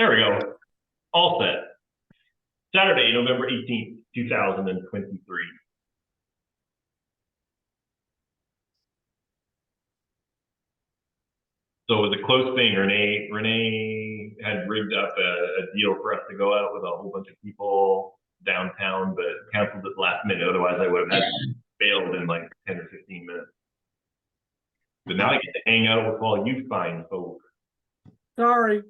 There we go. All set. Saturday, November 18th, 2023. So it was a close thing. Renee had rigged up a deal for us to go out with a whole bunch of people downtown, but canceled it last minute. Otherwise, I would have had bailed in like 10 or 15 minutes. But now I get to hang out with all you fine folk. Sorry.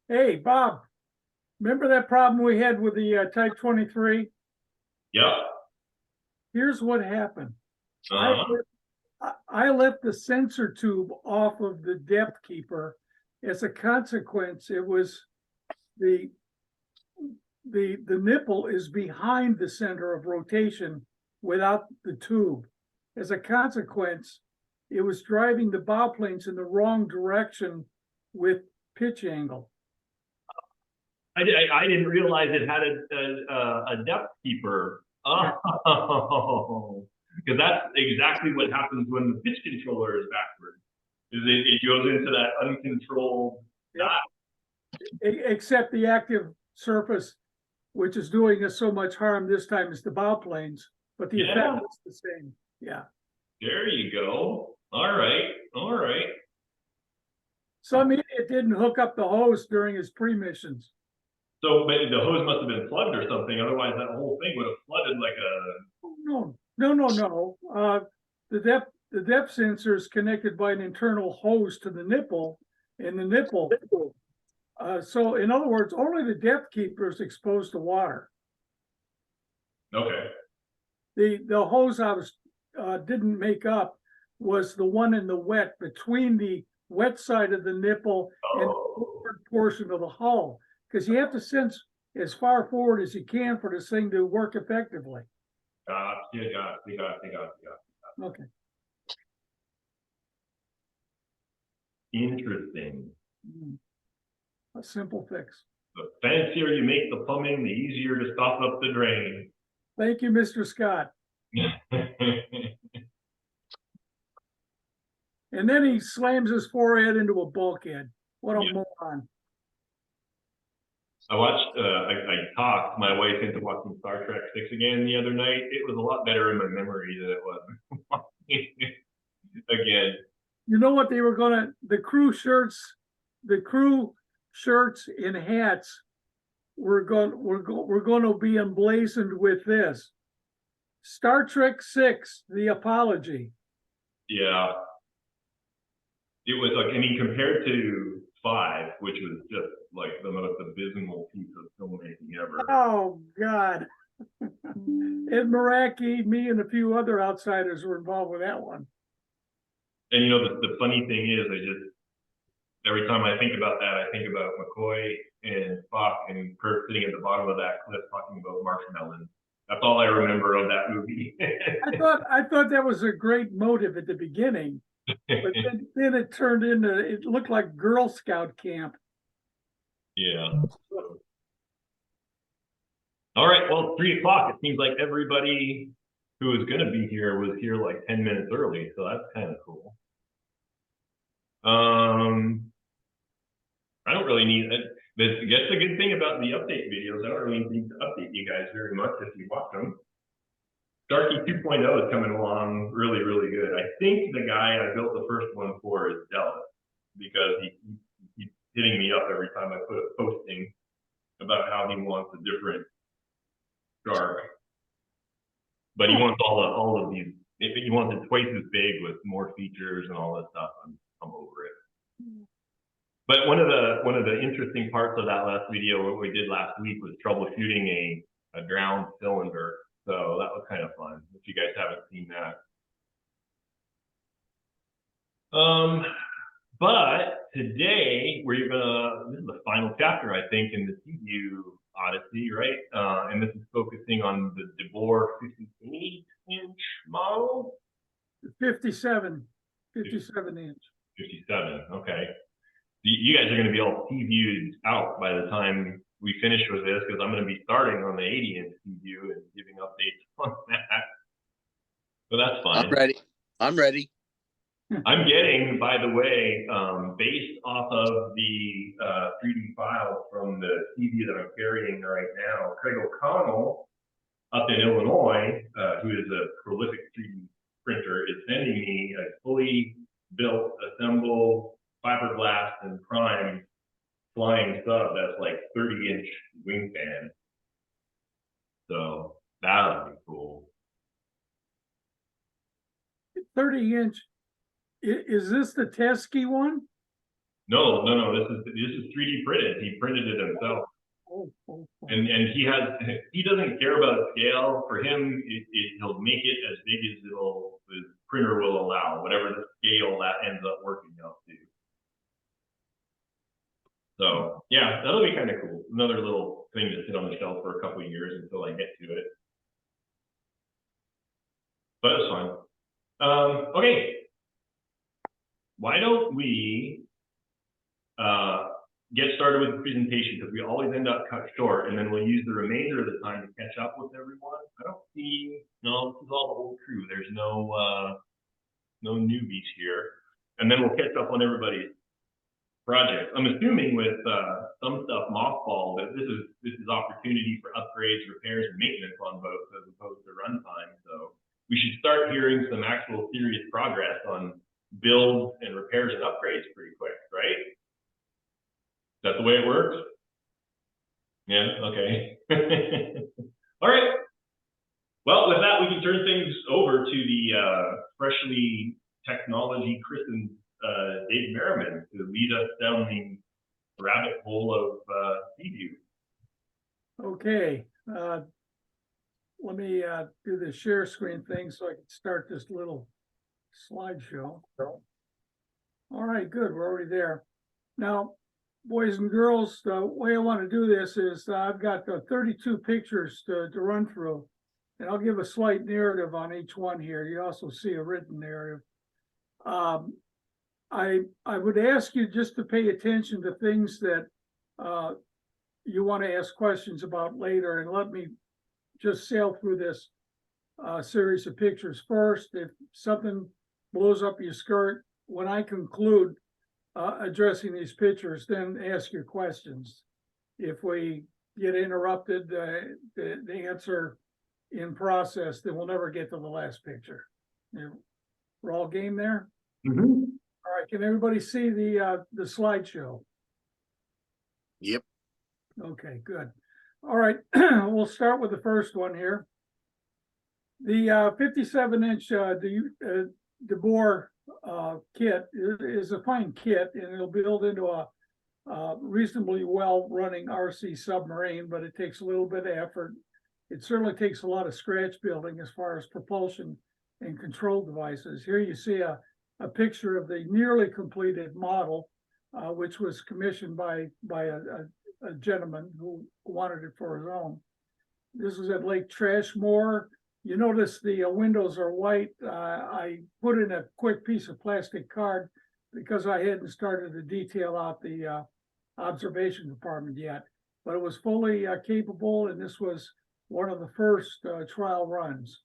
Hey, Bob, remember that problem we had with the Type 23? Yep. Here's what happened. I left the sensor tube off of the depth keeper. As a consequence, it was the nipple is behind the center of rotation without the tube. As a consequence, it was driving the bow planes in the wrong direction with pitch angle. I didn't realize it had a depth keeper. Oh, because that's exactly what happens when the pitch controller is backward. It goes into that uncontrolled dive. Except the active surface, which is doing us so much harm this time, is the bow planes, but the effect is the same. Yeah. There you go. All right. All right. Some idiot didn't hook up the hose during his pre-missions. So maybe the hose must have been plugged or something. Otherwise, that whole thing would have flooded like a. No. The depth sensor is connected by an internal hose to the nipple, and the nipple. So in other words, only the depth keeper is exposed to water. Okay. The hose I was didn't make up was the one in the wet between the wet side of the nipple and the forward portion of the hull, because you have to sense as far forward as you can for this thing to work effectively. Okay. Interesting. A simple fix. The fancier you make the plumbing, the easier to stop up the drain. Thank you, Mr. Scott. And then he slams his forehead into a bulkhead. What a moron. I watched, I talked my wife into watching Star Trek 6 again the other night. It was a lot better in my memory than it was again. You know what they were gonna, the crew shirts and hats were going to be emblazoned with this. Star Trek 6, the apology. Yeah. It was like, I mean, compared to 5, which was just like the most abysmal piece of filmmaking ever. Oh, God. Ed Maraki, me, and a few other outsiders were involved with that one. And you know, the funny thing is, every time I think about that, I think about McCoy and Spock and Kirk sitting at the bottom of that cliff talking about marshmallows. That's all I remember of that movie. I thought that was a great motive at the beginning, but then it turned into, it looked like Girl Scout camp. Yeah. All right. Well, 3 o'clock. It seems like everybody who was going to be here was here like 10 minutes early, so that's kind of cool. I don't really need it. I guess the good thing about the update videos, I don't really need to update you guys very much if you watch them. Starkey 2.0 is coming along really, really good. I think the guy I built the first one for is jealous because he keeps hitting me up every time I put a posting about how he wants a different shark. But he wants all of these. He wants it twice as big with more features and all that stuff. I'm over it. But one of the interesting parts of that last video, what we did last week, was troubleshooting a drowned cylinder. So that was kind of fun. If you guys haven't seen that. But today this is the final chapter, I think, in the Seaview Odyssey, right? And this is focusing on the DeBoer 58-inch model. 57 inch. 57, okay. You guys are going to be all Seaviewed out by the time we finish with this, because I'm going to be starting on the 80-inch Seaview and giving updates on that. So that's fine. I'm ready. I'm getting, by the way, based off of the 3D file from the Seaview that I'm carrying right now, Craig O'Connell up in Illinois, who is a prolific 3D printer, is sending me a fully built, assembled, fiberglass and primed flying sub that's like 30-inch wingspan. So that would be cool. 30-inch. Is this the Teskey one? No. This is 3D printed. He printed it himself. Oh. And he doesn't care about scale. For him, he'll make it as big as the printer will allow, whatever the scale that ends up working out to. So yeah, that'll be kind of cool. Another little thing to sit on the shelf for a couple of years until I get to it. But it's fun. Okay. Why don't we get started with the presentation, because we always end up cut short, and then we'll use the remainder of the time to catch up with everyone. I don't see, no, this is all the old crew. There's no newbies here. And then we'll catch up on everybody's project. I'm assuming with some stuff mothballed that this is opportunity for upgrades, repairs, and maintenance on boats as opposed to runtime. So we should start hearing some actual serious progress on builds and repairs and upgrades pretty quick, right? Is that the way it works? Yeah, okay. All right. Well, with that, we can turn things over to the freshly technology christened Dave Merriman to lead us down the rabbit hole of Seaview. Okay. Let me do the share screen thing so I can start this little slideshow. All right, good. We're already there. Now, boys and girls, the way I want to do this is I've got 32 pictures to run through, and I'll give a slight narrative on each one here. You also see a written narrative. I would ask you just to pay attention to things that you want to ask questions about later, and let me just sail through this series of pictures first. If something blows up your skirt, when I conclude addressing these pictures, then ask your questions. If we get interrupted, the answer in process, then we'll never get to the last picture. We're all game there? Mm-hmm. All right, can everybody see the slideshow? Yep. Okay, good. All right, we'll start with the first one here. The 57-inch DeBoer kit is a fine kit, and it'll build into a reasonably well-running RC submarine, but it takes a little bit of effort. It certainly takes a lot of scratch building as far as propulsion and control devices. Here you see a picture of the nearly completed model, which was commissioned by a gentleman who wanted it for his own. This is at Lake Trashmore. You notice the windows are white. I put in a quick piece of plastic card because I hadn't started to detail out the observation compartment yet, but it was fully capable, and this was one of the first trial runs.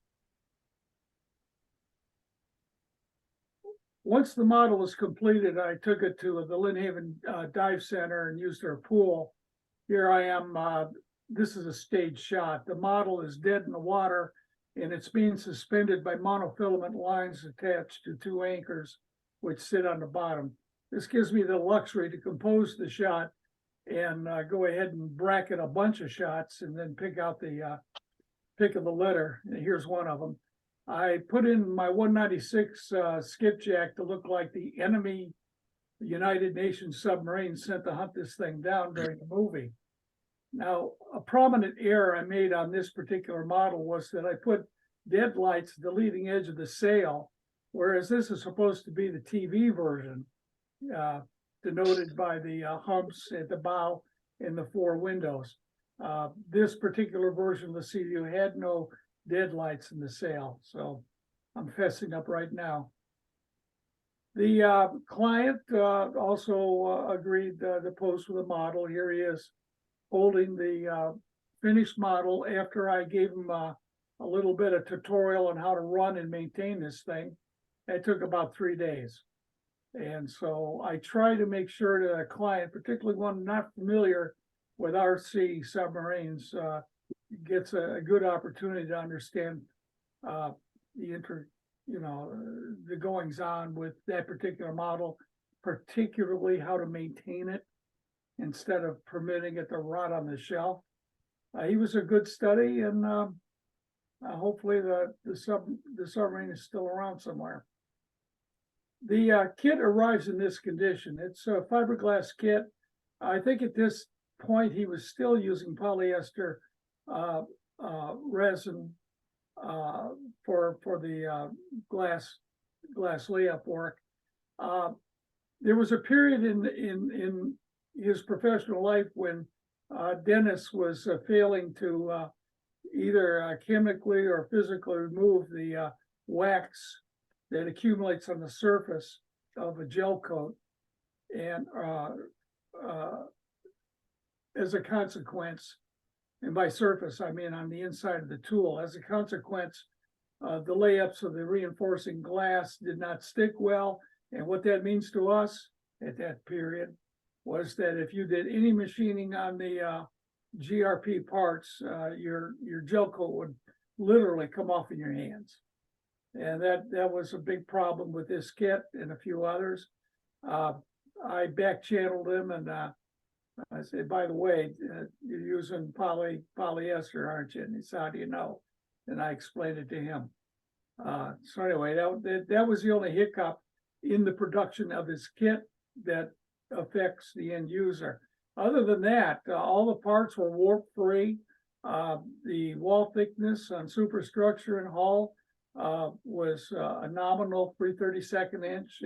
Once the model was completed, I took it to the Lynn Haven Dive Center and used their pool. Here I am. This is a stage shot. The model is dead in the water, and it's being suspended by monofilament lines attached to 2 anchors, which sit on the bottom. This gives me the luxury to compose the shot and go ahead and bracket a bunch of shots and then pick out the pick of the letter. And here's one of them. I put in my 196 skipjack to look like the enemy United Nations submarine sent to hunt this thing down during the movie. Now, a prominent error I made on this particular model was that I put deadlights at the leading edge of the sail, whereas this is supposed to be the TV version, denoted by the humps at the bow and the 4 windows. This particular version of the Seaview had no deadlights in the sail, so I'm fessing up right now. The client also agreed to pose for the model. Here he is holding the finished model after I gave him a little bit of tutorial on how to run and maintain this thing. it took about 3 days. And so I try to make sure that a client, particularly one not familiar with RC submarines, gets a good opportunity to understand the goings on with that particular model, particularly how to maintain it instead of permitting it to rot on the shelf. He was a good study, and hopefully the submarine is still around somewhere. The kit arrives in this condition. It's a fiberglass kit. I think at this point he was still using polyester resin for the glass layup work. There was a period in his professional life when Dennis was failing to either chemically or physically remove the wax that accumulates on the surface of a gel coat, and as a consequence, and by surface I mean on the inside of the tool, as a consequence, the layups of the reinforcing glass did not stick well. And what that means to us at that period was that if you did any machining on the GRP parts, your gel coat would literally come off in your hands. And that was a big problem with this kit and a few others. I back channeled him, and I said, by the way, you're using polyester, aren't you? And he said, how do you know? And I explained it to him. So anyway, that was the only hiccup in the production of his kit that affects the end user. Other than that, all the parts were warp free. The wall thickness on superstructure and hull was a nominal 3/32 inch.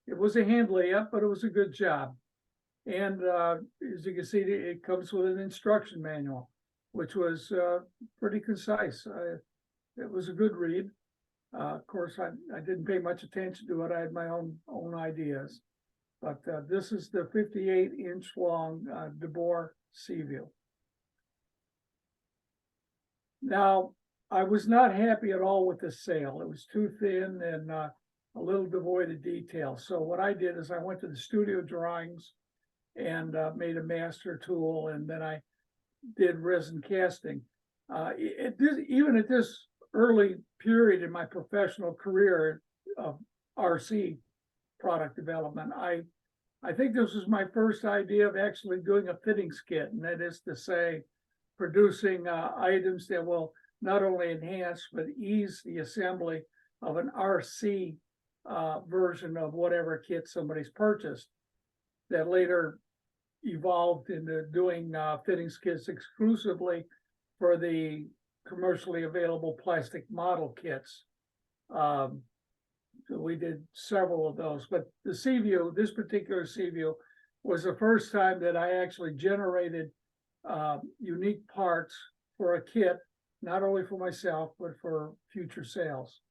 It was a hand layup, but it was a good job. And as you can see, it comes with an instruction manual, which was pretty concise. It was a good read. Of course, I didn't pay much attention to it. I had my own ideas. But this is the 58-inch long DeBoer Seaview. Now, I was not happy at all with this sail. It was too thin and a little devoid of detail. So what I did is I went to the studio drawings and made a master tool, and then I did resin casting. Even at this early period in my professional career of RC product development, I think this was my first idea of actually doing a fittings kit, and that is to say, producing items that will not only enhance but ease the assembly of an RC version of whatever kit somebody's purchased. That later evolved into doing fittings kits exclusively for the commercially available plastic model kits. So we did several of those, but the Seaview, this particular Seaview, was the first time that I actually generated unique parts for a kit, not only for myself, but for future sales.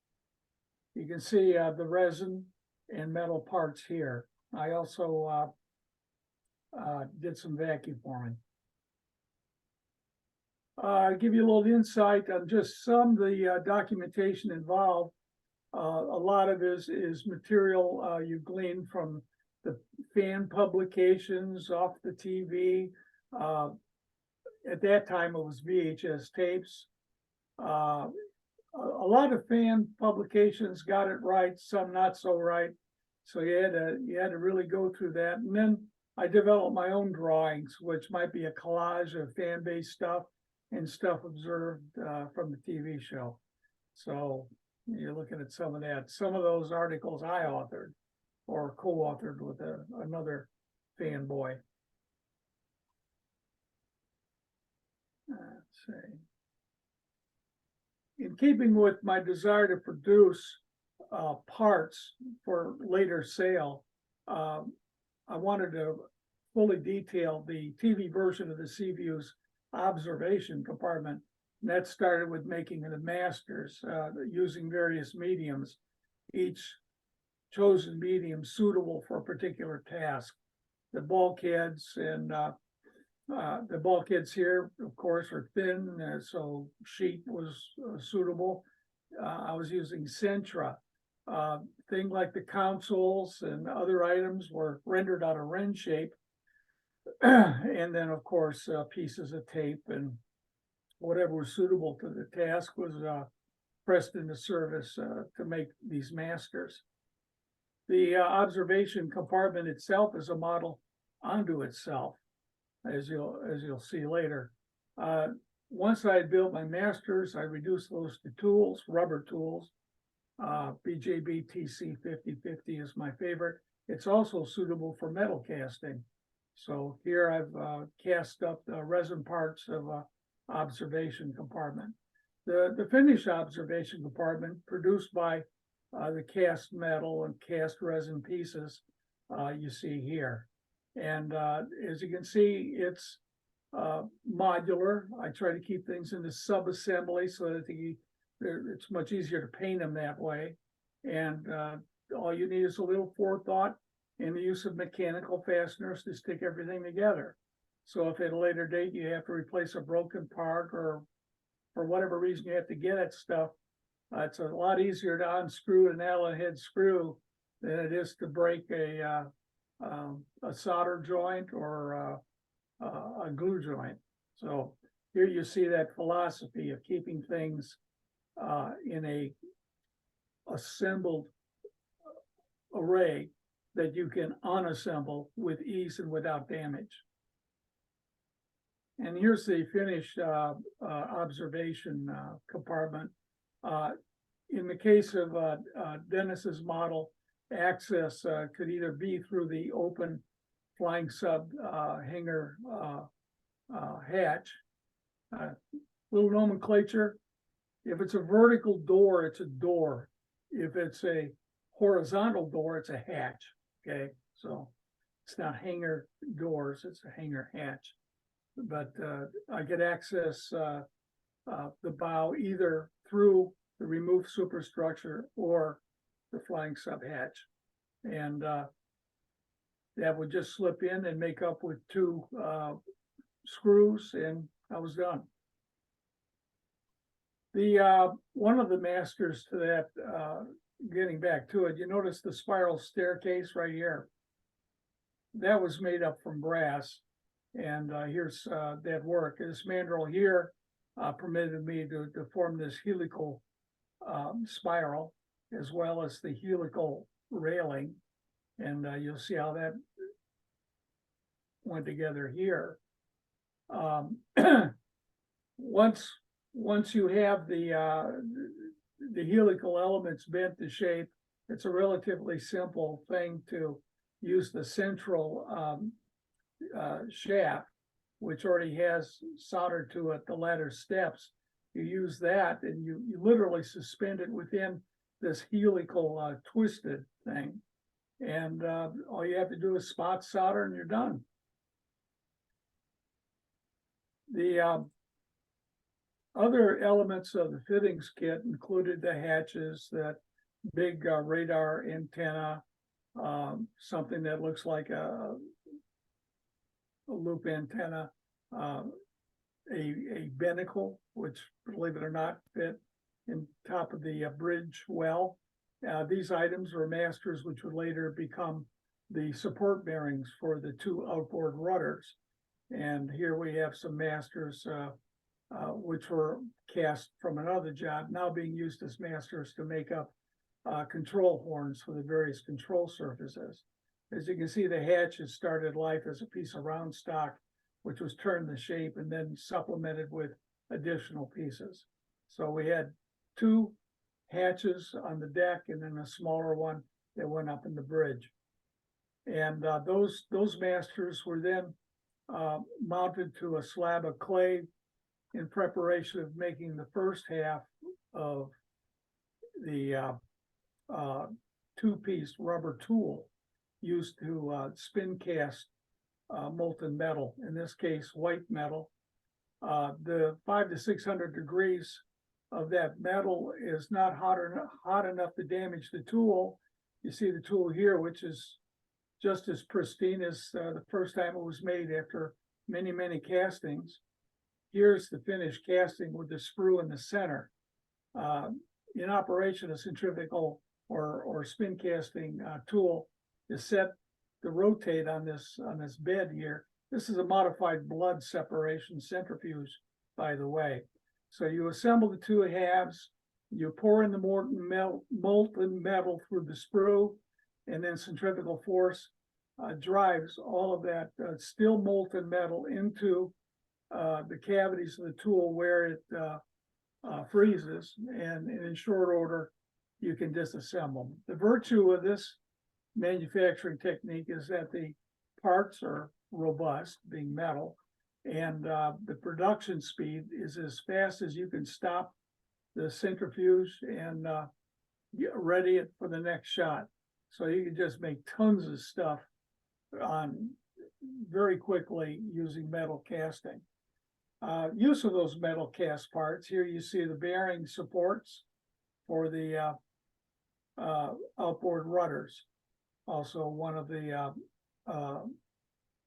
You can see the resin and metal parts here. I also did some vacuum forming. I'll give you a little insight on just some of the documentation involved. A lot of this is material you glean from the fan publications, off the TV. At that time, it was VHS tapes. A lot of fan publications got it right, some not so right. So you had to really go through that. And then I developed my own drawings, which might be a collage of fan-based stuff and stuff observed from the TV show. So you're looking at some of that. Some of those articles I authored or co-authored with another fanboy. Let's see. In keeping with my desire to produce parts for later sale, I wanted to fully detail the TV version of the Seaview's observation compartment. And that started with making the masters using various mediums, each chosen medium suitable for a particular task. The bulkheads and the bulkheads here, of course, are thin, so sheet was suitable. I was using Centra thing like the consoles and other items were rendered out of Ren shape. And then, of course, pieces of tape and whatever was suitable to the task was pressed into service to make these masters. The observation compartment itself is a model unto itself, as you'll see later. Once I had built my masters, I reduced those to tools, rubber tools. BJB TC 5050 is my favorite. It's also suitable for metal casting. So here I've cast up the resin parts of observation compartment. The finished observation compartment produced by the cast metal and cast resin pieces you see here. And as you can see, it's modular. I try to keep things into sub-assembly so that it's much easier to paint them that way. And all you need is a little forethought and the use of mechanical fasteners to stick everything together. So if at a later date you have to replace a broken part or for whatever reason you have to get at stuff, it's a lot easier to unscrew an Allen head screw than it is to break a solder joint or a glue joint. So here you see that philosophy of keeping things in a assembled array that you can unassemble with ease and without damage. And here's the finished observation compartment. In the case of Dennis's model, access could either be through the open flying sub hangar hatch. Little nomenclature. If it's a vertical door, it's a door. If it's a horizontal door, it's a hatch. Okay, so it's not hangar doors, it's a hangar hatch. But I get access the bow either through the removed superstructure or the flying sub hatch. And that would just slip in and make up with two screws, and I was done. The one of the masters to that, getting back to it, you notice the spiral staircase right here. That was made up from brass, and here's that work. This mandrel here permitted me to form this helical spiral as well as the helical railing, and you'll see how that went together here. Once you have the helical elements bent to shape, it's a relatively simple thing to use the central shaft, which already has soldered to it the ladder steps. You use that and you literally suspend it within this helical twisted thing. And all you have to do is spot solder and you're done. The other elements of the fittings kit included the hatches, that big radar antenna, something that looks like a loop antenna, a binnacle, which, believe it or not, fit in top of the bridge well. These items were masters which would later become the support bearings for the two outboard rudders. And here we have some masters which were cast from another job, now being used as masters to make up control horns for the various control surfaces. As you can see, the hatch has started life as a piece of round stock, which was turned the shape and then supplemented with additional pieces. So we had two hatches on the deck and then a smaller one that went up in the bridge. And those masters were then mounted to a slab of clay in preparation of making the first half of the two-piece rubber tool used to spin cast molten metal, in this case white metal. The 500 to 600 degrees of that metal is not hot enough to damage the tool. You see the tool here, which is just as pristine as the first time it was made after many, many castings. Here's the finished casting with the sprue in the center. In operation, a centrifugal or spin casting tool is set to rotate on this bed here. This is a modified blood separation centrifuge, by the way. So you assemble the two halves, you pour in the molten metal through the sprue, and then centrifugal force drives all of that still molten metal into the cavities of the tool where it freezes, and in short order, you can disassemble them. The virtue of this manufacturing technique is that the parts are robust, being metal, and the production speed is as fast as you can stop the centrifuge and get ready it for the next shot. So you can just make tons of stuff on very quickly using metal casting. Use of those metal cast parts. Here you see the bearing supports for the outboard rudders. Also one of the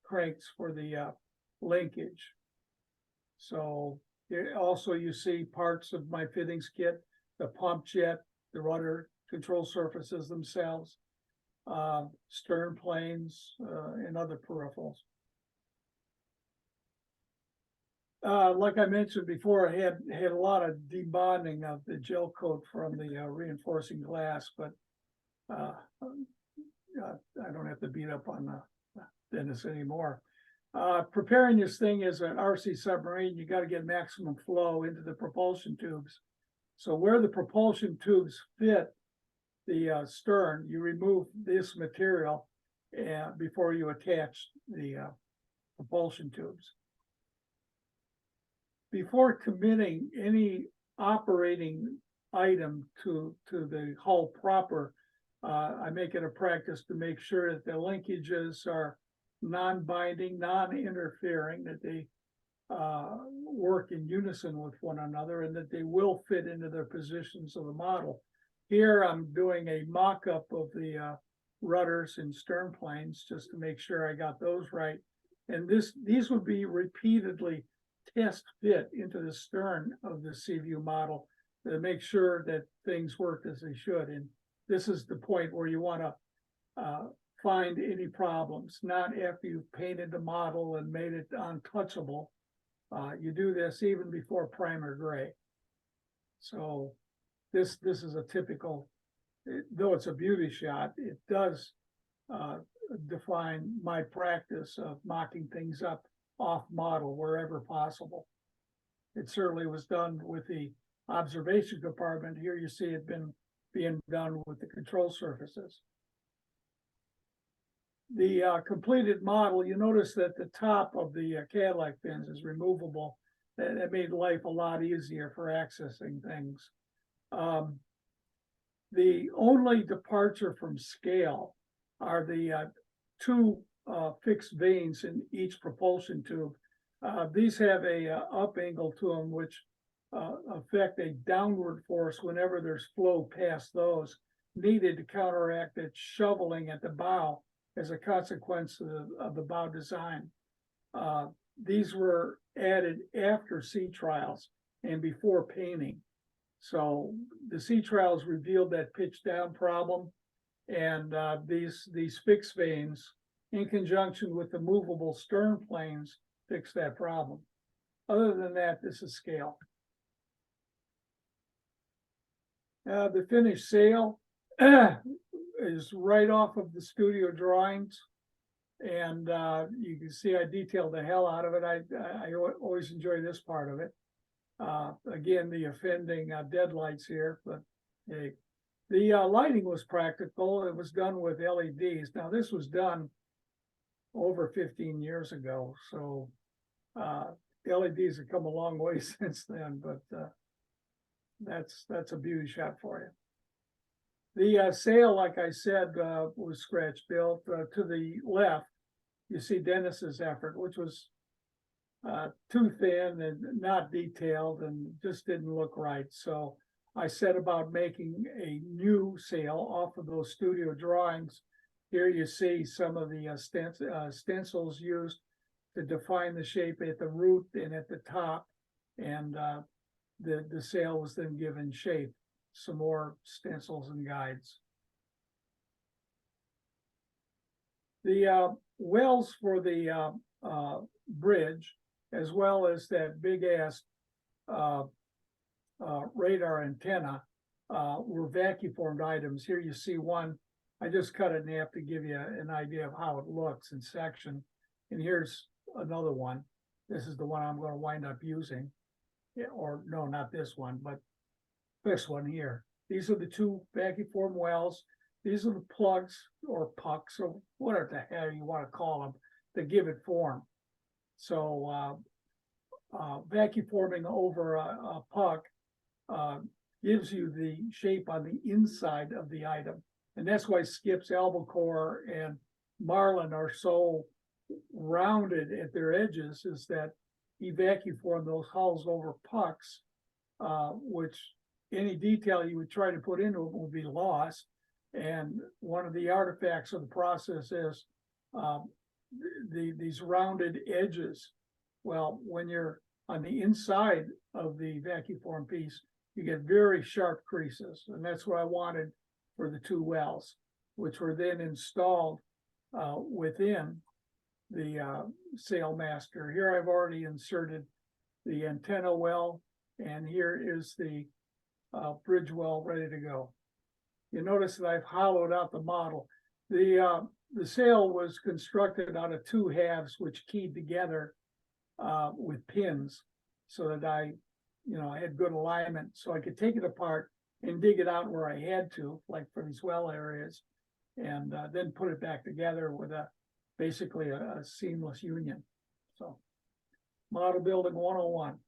cranks for the linkage. So also you see parts of my fittings kit, the pump jet, the rudder control surfaces themselves, stern planes, and other peripherals. Like I mentioned before, I had a lot of debonding of the gel coat from the reinforcing glass, but I don't have to beat up on Dennis anymore. Preparing this thing as an RC submarine, you got to get maximum flow into the propulsion tubes. So where the propulsion tubes fit the stern, you remove this material before you attach the propulsion tubes. Before committing any operating item to the hull proper, I make it a practice to make sure that the linkages are non-binding, non-interfering, that they work in unison with one another, and that they will fit into their positions of the model. Here I'm doing a mock-up of the rudders and stern planes just to make sure I got those right. And these would be repeatedly test fit into the stern of the Seaview model to make sure that things work as they should. And this is the point where you want to find any problems, not after you've painted the model and made it untouchable. You do this even before primer gray. So this is a typical, though it's a beauty shot, it does define my practice of mocking things up off model wherever possible. It certainly was done with the observation compartment. Here you see it being done with the control surfaces. The completed model, you notice that the top of the Cadillac fins is removable. That made life a lot easier for accessing things. The only departure from scale are the two fixed vanes in each propulsion tube. These have a up angle to them, which affect a downward force whenever there's flow past those, needed to counteract that shoveling at the bow as a consequence of the bow design. These were added after sea trials and before painting. So the sea trials revealed that pitch down problem, and these fixed vanes, in conjunction with the movable stern planes, fix that problem. Other than that, this is scale. The finished sail is right off of the studio drawings, and you can see I detailed the hell out of it. I always enjoy this part of it. Again, the offending deadlights here, but hey, the lighting was practical. It was done with LEDs. Now this was done over 15 years ago, so LEDs have come a long way since then, but that's a beauty shot for you. The sail, like I said, was scratch built. To the left, you see Dennis's effort, which was too thin and not detailed and just didn't look right. So I set about making a new sail off of those studio drawings. Here you see some of the stencils used to define the shape at the root and at the top, and the sail was then given shape. Some more stencils and guides. The wells for the bridge, as well as that big ass radar antenna, were vacuum formed items. Here you see one. I just cut it in half to give you an idea of how it looks in section. And here's another one. This is the one I'm going to wind up using. Yeah, or no, not this one, but this one here. These are the two vacuum formed wells. These are the plugs or pucks or whatever the hell you want to call them that give it form. So vacuum forming over a puck gives you the shape on the inside of the item. And that's why Skip's albacore and marlin are so rounded at their edges, is that he vacuum formed those hulls over pucks, which any detail you would try to put into it will be lost. And one of the artifacts of the process is these rounded edges. Well, when you're on the inside of the vacuum form piece, you get very sharp creases. And that's what I wanted for the two wells, which were then installed within the Sailmaster. Here I've already inserted the antenna well, and here is the bridge well ready to go. You notice that I've hollowed out the model. The sail was constructed out of two halves, which keyed together with pins, so that I had good alignment, so I could take it apart and dig it out where I had to, like for these well areas, and then put it back together with basically a seamless union. So, model building 101.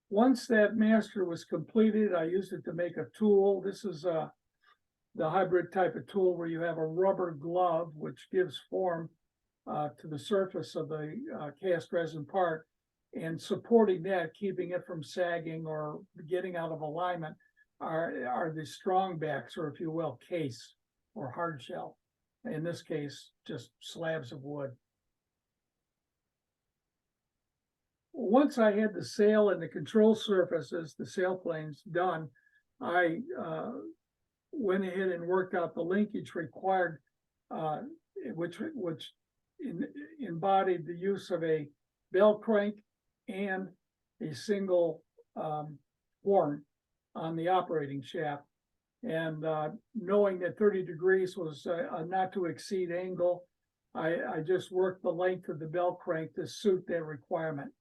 Once that master was completed, I used it to make a tool. This is the hybrid type of tool where you have a rubber glove, which gives form to the surface of the cast resin part, and supporting that, keeping it from sagging or getting out of alignment, are the strong backs, or if you will, case or hard shell. In this case, just slabs of wood. Once I had the sail and the control surfaces, the sailplanes done, I went ahead and worked out the linkage required, which embodied the use of a bell crank and a single horn on the operating shaft. And knowing that 30 degrees was a not to exceed angle, I just worked the length of the bell crank to suit that requirement.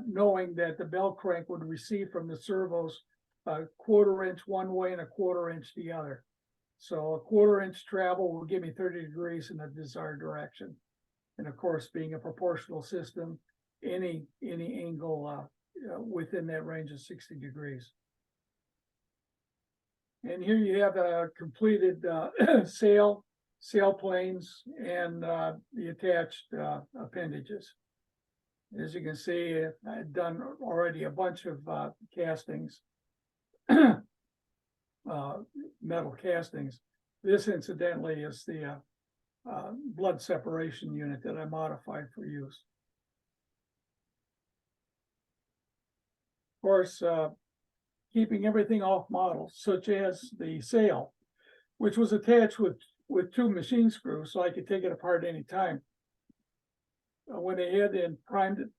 Knowing that the bell crank would receive from the servos a 1/4 inch one way and a 1/4 inch the other. So a 1/4 inch travel will give me 30 degrees in the desired direction. And of course, being a proportional system, any angle within that range of 60 degrees. And here you have a completed sail planes, and the attached appendages. As you can see, I've done already a bunch of castings, metal castings. This, incidentally, is the blood separation unit that I modified for use. Of course, keeping everything off model, such as the sail, which was attached with 2 machine screws, so I could take it apart any time. I went ahead and primed it,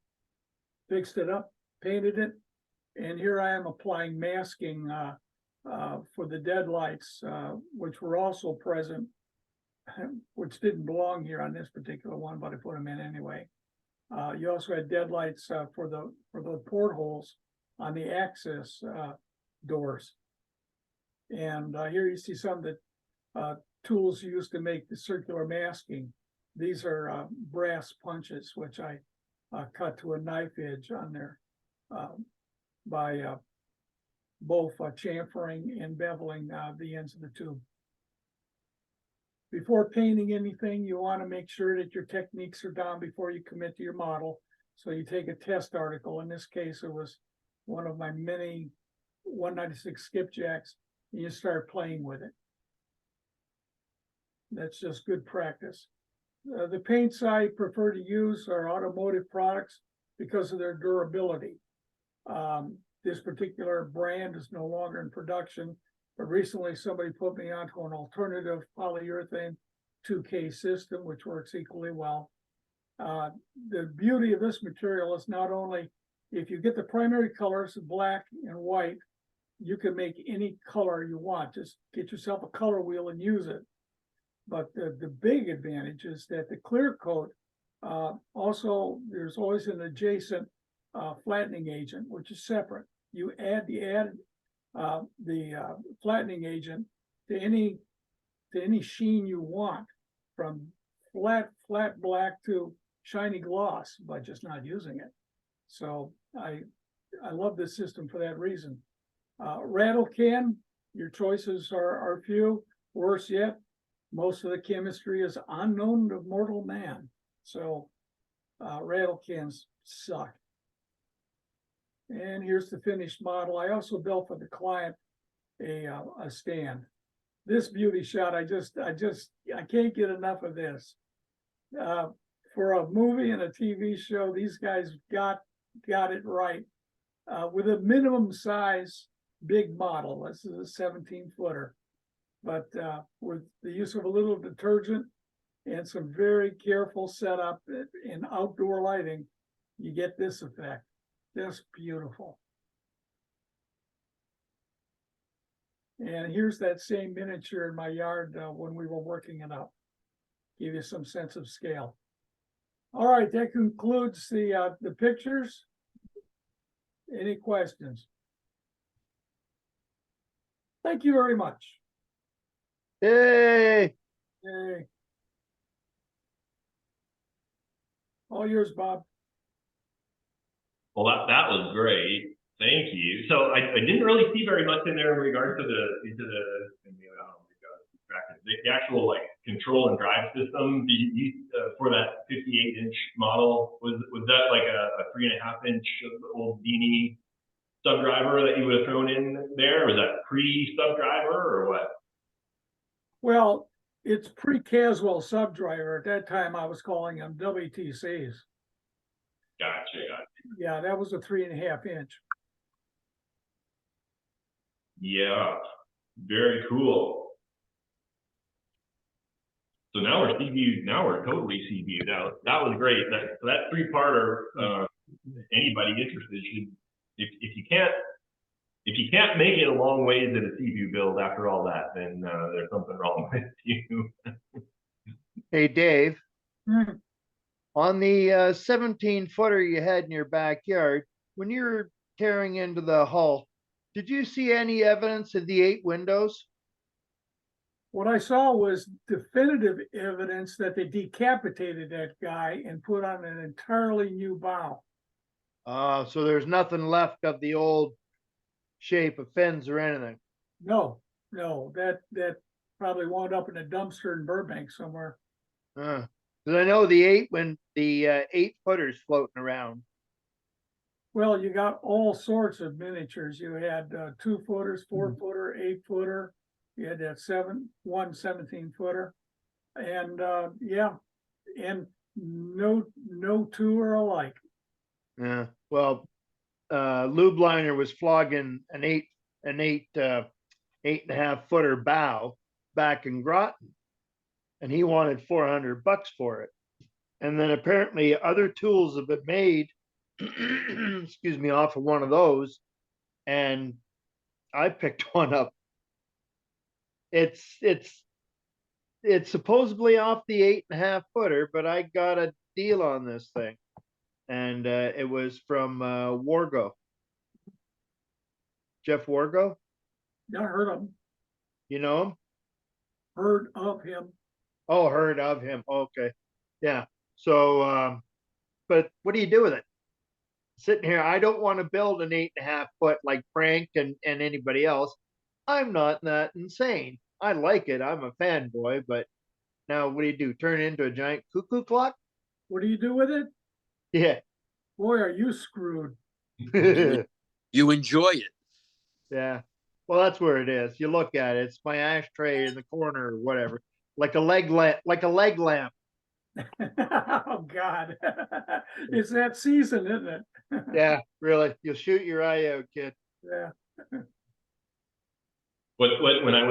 fixed it up, painted it, and here I am applying masking for the deadlights, which were also present, which didn't belong here on this particular one, but I put them in anyway. You also had deadlights for the portholes on the access doors. And here you see some of the tools used to make the circular masking. These are brass punches, which I cut to a knife edge on there by both chamfering and beveling the ends of the tube. Before painting anything, you want to make sure that your techniques are down before you commit to your model. So you take a test article. In this case, it was one of my many 196 skipjacks, and you start playing with it. That's just good practice. The paints I prefer to use are automotive products because of their durability. This particular brand is no longer in production, but recently somebody put me onto an alternative polyurethane 2K system, which works equally well. The beauty of this material is not only if you get the primary colors, black and white, you can make any color you want. Just get yourself a color wheel and use it. But the big advantage is that the clear coat, also, there's always an adjacent flattening agent, which is separate. You add the flattening agent to any sheen you want, from flat black to shiny gloss, by just not using it. So I love this system for that reason. Rattle can, your choices are few. Worse yet, most of the chemistry is unknown to mortal man. So rattle cans suck. And here's the finished model. I also built for the client a stand. This beauty shot, I can't get enough of this. For a movie and a TV show, these guys got it right. With a minimum size big model, this is a 17-footer, but with the use of a little detergent and some very careful setup in outdoor lighting, you get this effect. Just beautiful. And here's that same miniature in my yard when we were working it up. Give you some sense of scale. All right, that concludes the pictures. Any questions? Thank you very much. Hey, Yay. All yours, Bob. Well, that was great. Thank you. So I didn't really see very much in there in regard to the actual like control and drive system. For that 58-inch model, was that like a 3.5-inch old Beanie subdriver that you would have thrown in there? Was that pre-subdriver or what? Well, it's pre-Caswell subdriver. At that time, I was calling them WTCs. Gotcha. Yeah, that was a 3.5-inch. Yeah, very cool. So now we're Seaview. Now we're totally Seaview. That was great. That 3-parter. Anybody interested should, if you can't make it a long ways in a Seaview build after all that, then there's something wrong with you. hey, Dave, Hmm. on the 17-footer you had in your backyard, when you were tearing into the hull, did you see any evidence of the 8 windows? What I saw was definitive evidence that they decapitated that guy and put on an entirely new bow. So there's nothing left of the old shape of fins or anything. No, that probably wound up in a dumpster in Burbank somewhere. Because I know the 8-footers floating around. Well, you got all sorts of miniatures. You had 2-footers, 4-footer, 8-footer. You had that 17-footer, and yeah, and no two are alike. Yeah. Well, Lube Liner was flogging an 8.5-footer bow back in Groton, and he wanted $400 for it. And then apparently other tools have been made, excuse me, off of one of those, and I picked one up. It's supposedly off the 8.5-footer, but I got a deal on this thing, and it was from Wargo. Jeff Wargo. I heard of him. You know him? Heard of him. Oh, heard of him. Okay, yeah. So, but what do you do with it? Sitting here, I don't want to build an 8.5-foot like Frank and anybody else. I'm not that insane. I like it. I'm a fanboy, but now what do? Turn it into a giant cuckoo clock? What do you do with it? Yeah. Boy, are you screwed. You enjoy it. Yeah. Well, that's where it is. You look at it. It's my ashtray in the corner or whatever, like a leg lamp. Oh God, it's that season, isn't it? Yeah, really. You'll shoot your eye out, kid. Yeah. when I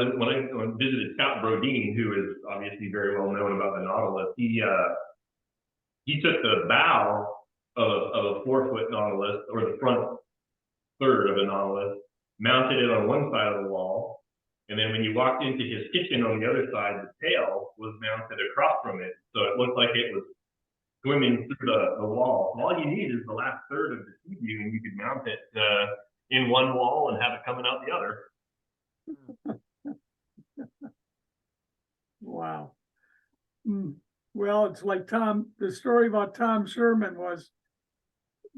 visited Scott Brodeen, who is obviously very well known about the Nautilus, he took the bow of a 4-foot Nautilus, or the front third of a Nautilus, mounted it on one side of the wall, and then when you walked into his kitchen on the other side, the tail was mounted across from it, so it looked like it was swimming through the wall. So all you need is the last third of the Seaview, and you could mount it in one wall and have it coming out the other. Wow. Well, it's like the story about Tom Sherman was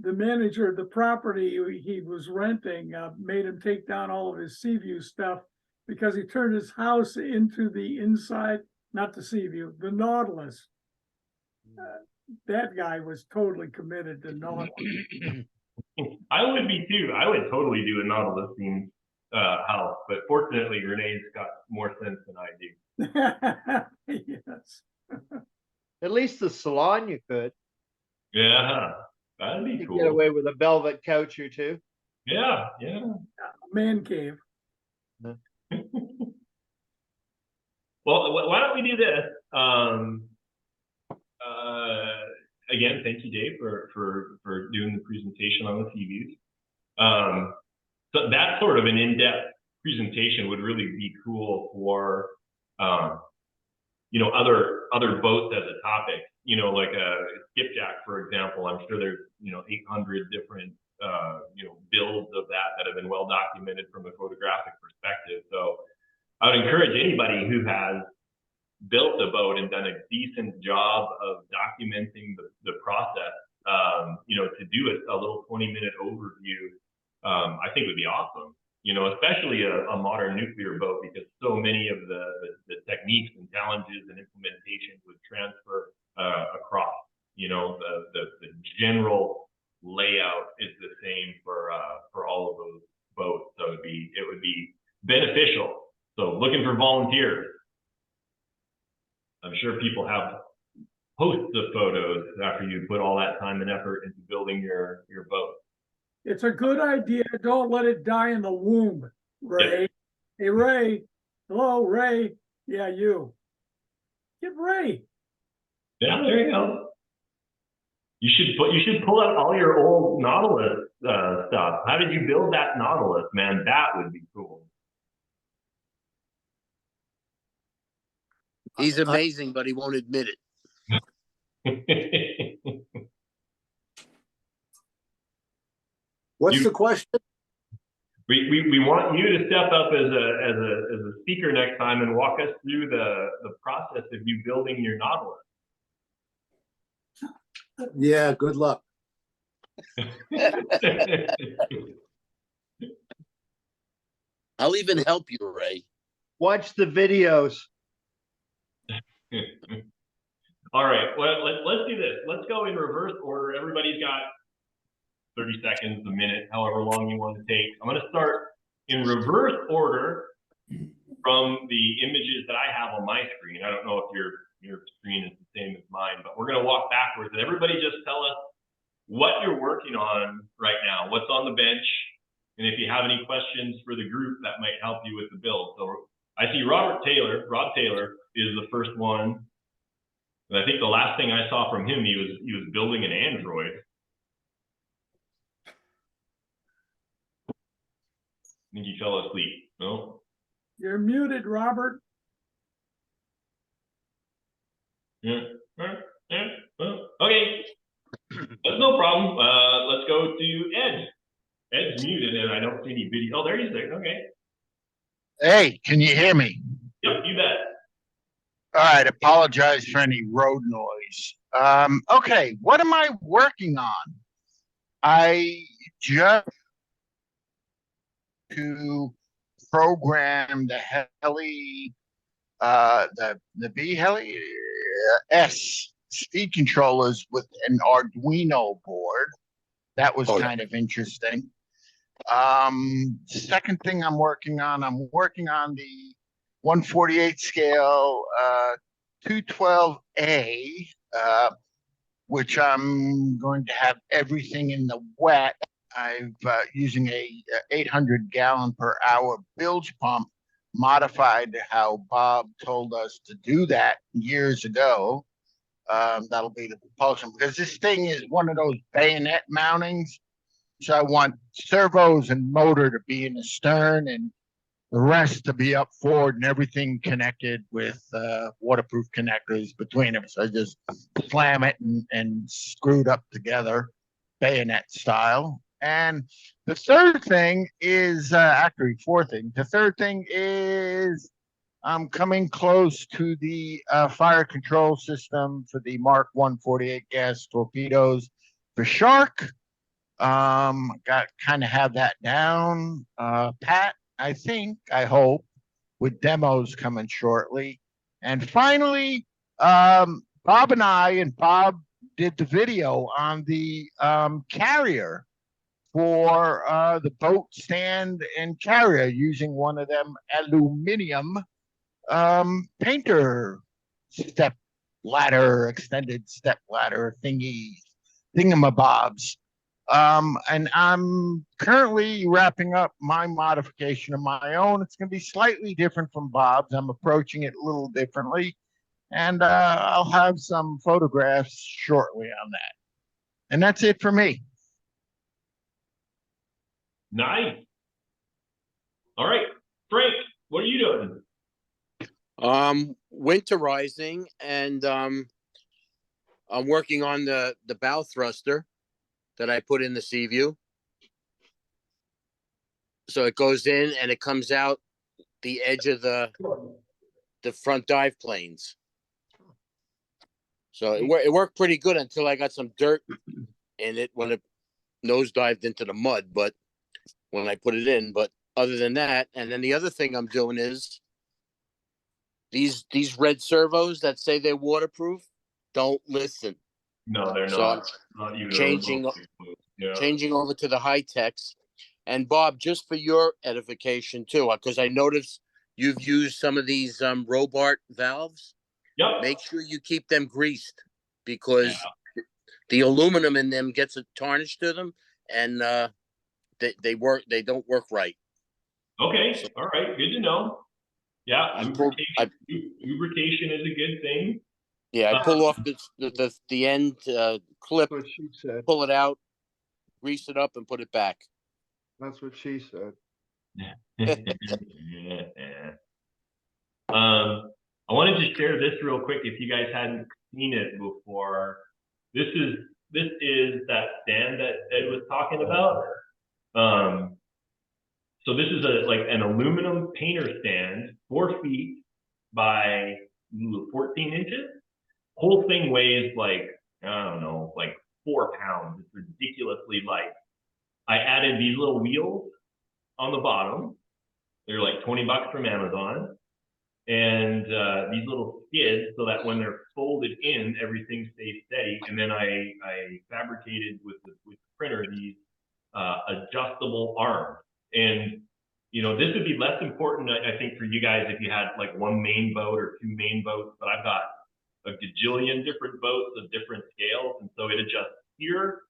the manager of the property he was renting made him take down all of his Seaview stuff because he turned his house into the inside, not the Seaview, the Nautilus. That guy was totally committed to Nautilus. I would be too. I would totally do a Nautilus themed house, but fortunately Renee's got more sense than I do. Yes. At least the salon you could. Yeah, that'd be You cool. get away with a velvet couch or two. Yeah. Man cave. Well, why don't we do this? Again, thank you, Dave, for doing the presentation on the Seaviews. So that sort of an in-depth presentation would really be cool for other boats as a topic. Like a skipjack, for example. I'm sure there's 800 different builds of that have been well documented from a photographic perspective. So I would encourage anybody who has built a boat and done a decent job of documenting the process, to do a little 20-minute overview, I think would be awesome. Especially a modern nuclear boat, because so many of the techniques and challenges and implementation would transfer across. The general layout is the same for all of those boats, so it would be beneficial. So looking for volunteers. I'm sure people have hosts of photos after you put all that time and effort into building your boat. It's a good idea. Don't let it die in the womb, Ray. Yep. Hey, Ray. Hello, Ray. Yeah, you. Get Ray. Yeah, there you go. You should pull out all your old Nautilus stuff. How did you build that Nautilus, man? That would be cool. He's amazing, but he won't admit it. What's the question? We want you to step up as a speaker next time and walk us through the process of you building your Nautilus. Yeah, good luck. I'll even help you, Ray. Watch the videos. All right, well, let's do this. Let's go in reverse order. Everybody's got 30 seconds, a minute, however long you want to take. I'm going to start in reverse order from the images that I have on my screen. I don't know if your screen is the same as mine, but we're going to walk backwards, and everybody just tell us what you're working on right now, what's on the bench, and if you have any questions for the group that might help you with the build. So I see Rod Taylor is the first one. And I think the last thing I saw from him, he was building an Android. I think he fell asleep. No? You're muted, Robert. Yeah. Well, okay. That's no problem. Let's go to Ed. Ed's muted and I don't see any video. Oh, there he's there. Okay. Hey, can you hear me? Yep, you bet. All right, apologize for any road noise. Okay, what am I working on? I just to program the heli, the B heli S speed controllers with an Arduino board. That was kind of interesting. Second thing I'm working on the 1/48 scale 212A, which I'm going to have everything in the wet. I'm using a 800 gallon per hour bilge pump modified how Bob told us to do that years ago. That'll be the propulsion, because this thing is one of those bayonet mountings. So I want servos and motor to be in the stern and the rest to be up forward, and everything connected with waterproof connectors between them. So I just slam it and screwed up together, bayonet style. And the third thing is actually four things. The third thing is I'm coming close to the fire control system for the Mark 148 gas torpedoes for Shark. Got kind of have that down. Pat, I think, I hope, with demos coming shortly. And finally, Bob did the video on the carrier for the boat stand and carrier using one of them aluminum painter step ladder, extended step ladder thingamabobs. And I'm currently wrapping up my modification of my own. It's going to be slightly different from Bob's. I'm approaching it a little differently, and I'll have some photographs shortly on that. And that's it for me. Nice. All right, Frank, what are you doing? Winterizing, and I'm working on the bow thruster that I put in the Seaview. So it goes in and it comes out the edge of the front dive planes. So it worked pretty good until I got some dirt in it when it nosedived into the mud, but when I put it in. But other than that, and then the other thing I'm doing is these red servos that say they're waterproof don't listen. No, they're So not. Not even changing over to the high techs. And Bob, just for your edification too, because I noticed you've used some of these Robart valves. Yep. Make sure you keep them greased, because the aluminum in them gets a tarnish to them, and they don't work right. Okay. All right. Good to know. Yeah. Lubrication is a good thing. Yeah, I pull off the end clip, That's what she said. pull it out, grease it up, and put it back. That's what she said. I wanted to share this real quick if you guys hadn't seen it before. This is that stand that Ed was talking about. So this is an aluminum painter stand, 4 feet by 14 inches. Whole thing weighs like, I don't know, like 4 pounds. It's ridiculously light. I added these little wheels on the bottom. They're like $20 from Amazon. And these little skids, so that when they're folded in, everything stays steady. And then I fabricated with the printer these adjustable arms. And you know, this would be less important, I think, for you guys if you had like 1 main boat or 2 main boats. But I've got a gajillion different boats of different scales, and so it adjusts here,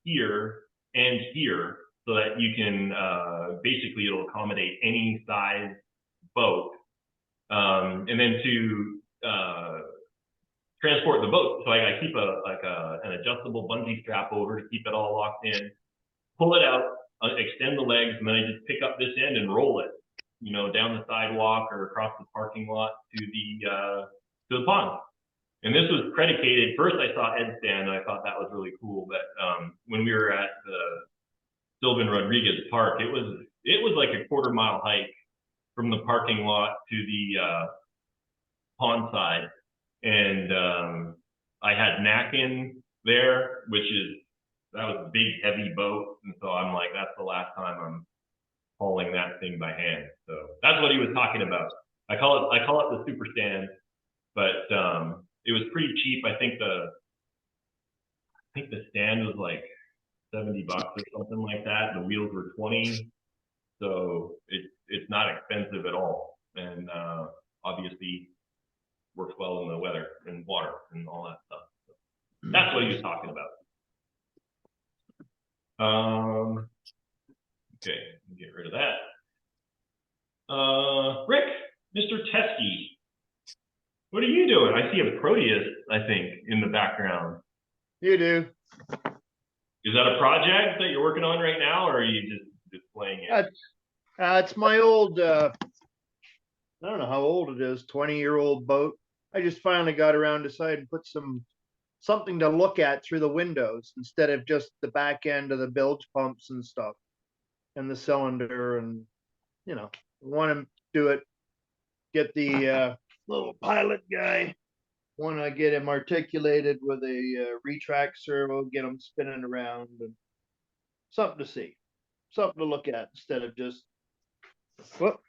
here, and here, so that you can basically it'll accommodate any size boat. And then to transport the boat, so I keep an adjustable bungee strap over to keep it all locked in, pull it out, extend the legs, and then I just pick up this end and roll it, you know, down the sidewalk or across the parking lot to the pond. And this was predicated, first I saw Ed stand, and I thought that was really cool, but when we were at the Sylvan Rodriguez Park, it was like a 1/4 mile hike from the parking lot to the pond side. And I had Nacken there, that was a big, heavy boat. And so I'm like, that's the last time I'm hauling that thing by hand. So that's what he was talking about. I call it the super stand, but it was pretty cheap. I think the stand was like $70 or something like that. The wheels were 20. So it's not expensive at all. And obviously works well in the weather and water and all that stuff. So that's what he was talking about. Okay, get rid of that. Rick, Mr. Teskey, what are you doing? I see a Proteus, I think, in the background. You do. Is that a project that you're working on right now, or are you just displaying it? It's my old, I don't know how old it is, 20-year-old boat. I just finally got around to decide and put something to look at through the windows instead of just the back end of the bilge pumps and stuff and the cylinder, and want to do it, get the little pilot guy, want to get him articulated with a retract servo, get him spinning around, and something to see, something to look at instead of just, whoop,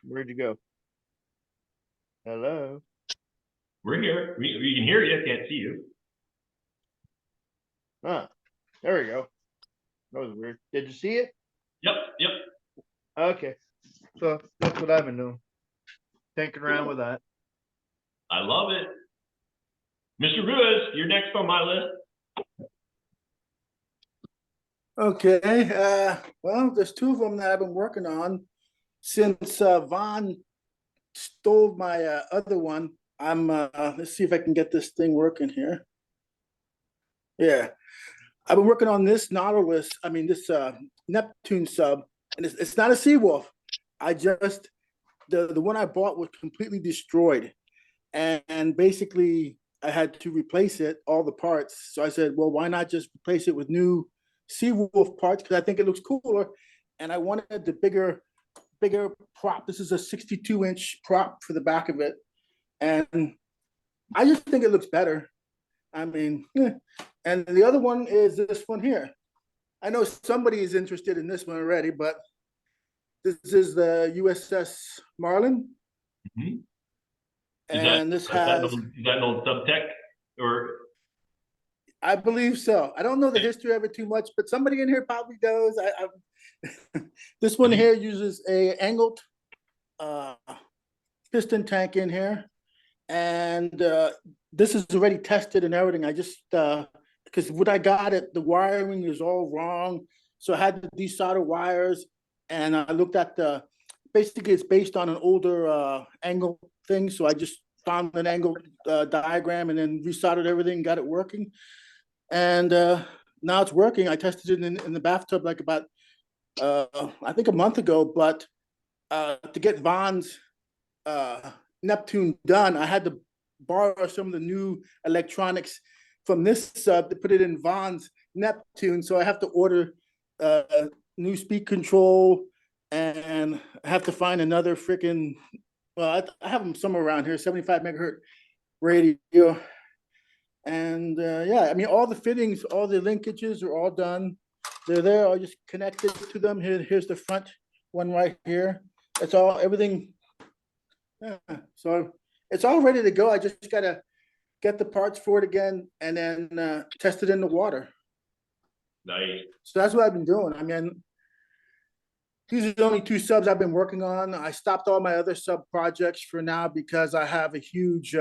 where'd you go? Hello? We're here. We can hear you. Can't see you. Ah, there we go. That was weird. Did you see it? Yep. Yep. Okay. So that's what I've been doing. Tinkering around with that. I love it. Mr. Ruiz, you're next on my list. Okay, well, there's two of them that I've been working on since Vaughn stole my other one. Let's see if I can get this thing working here. Yeah, I've been working on this Nautilus, this Neptune sub, and it's not a Seawolf. The one I bought was completely destroyed, and basically I had to replace it, all the parts. So I said, well, why not just replace it with new Seawolf parts, because I think it looks cooler, and I wanted the bigger prop. This is a 62-inch prop for the back of it, and I just think it looks better. And the other one is this one here. I know somebody is interested in this one already, but this is the USS Marlin. Mm-hmm. And is that an old subtech, or? I believe so. I don't know the history of it too much, but somebody in here probably knows. This one here uses a angled piston tank in here, and this is already tested and everything. I just because when I got it, the wiring is all wrong, so I had to desolder wires, and I looked at basically it's based on an older angle thing, so I just found an angle diagram and then resoldered everything, got it working. And now it's working. I tested it in the bathtub like about, I think a month ago, but to get Vaughn's Neptune done, I had to borrow some of the new electronics from this sub to put it in Vaughn's Neptune. So I have to order new speed control, and I have to find another freaking, well, I have them somewhere around here, 75 megahertz radio. And yeah, all the fittings, all the linkages are all done. They're there. I'll just connect it to them. Here's the front one right here. It's all, everything. Yeah. So it's all ready to go. I just got to get the parts for it again and then test it in the water. Nice. So that's what I've been doing. These are the only two subs I've been working on. I stopped all my other sub projects for now because I have a huge